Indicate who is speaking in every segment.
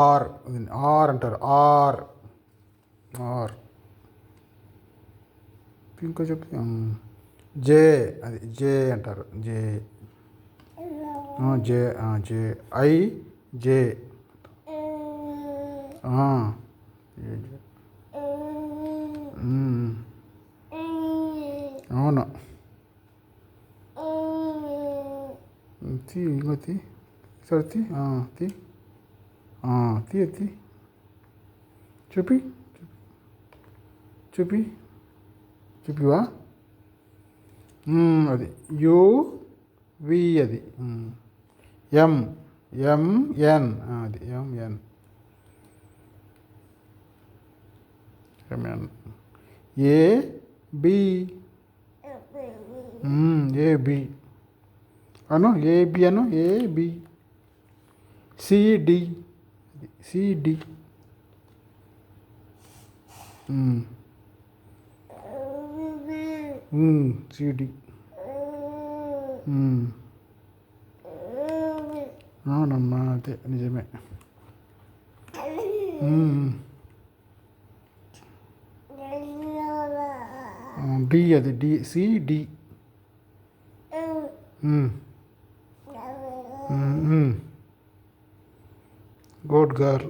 Speaker 1: Are are అంటారు. Are are ఇంకా చెప్పి జే, అది జే అంటారు. జే జే జే ఐ జే అవును. తీ ఇంకో తీ సరే తీ తీ తీ తీ చూపి చూపి చూపివా అది యు వి అది ఎం ఎంఎన్ అది M N M N A B A B అను ఏబి అను ఏబి సిడి సిడి సిడి అవునమ్మా అదే నిజమే. డి అది D C D good girl.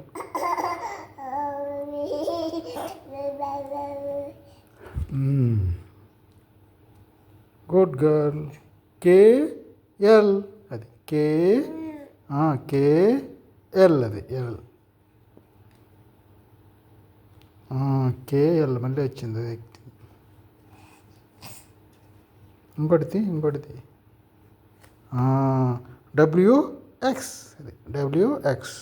Speaker 1: Good girl. K L అది కేఎల్ అది ఎల్ కేఎల్ మళ్ళీ వచ్చింది అది. ఇంకోటిది డబ్ల్యూఎక్స్ అది డబ్ల్యూఎక్స్.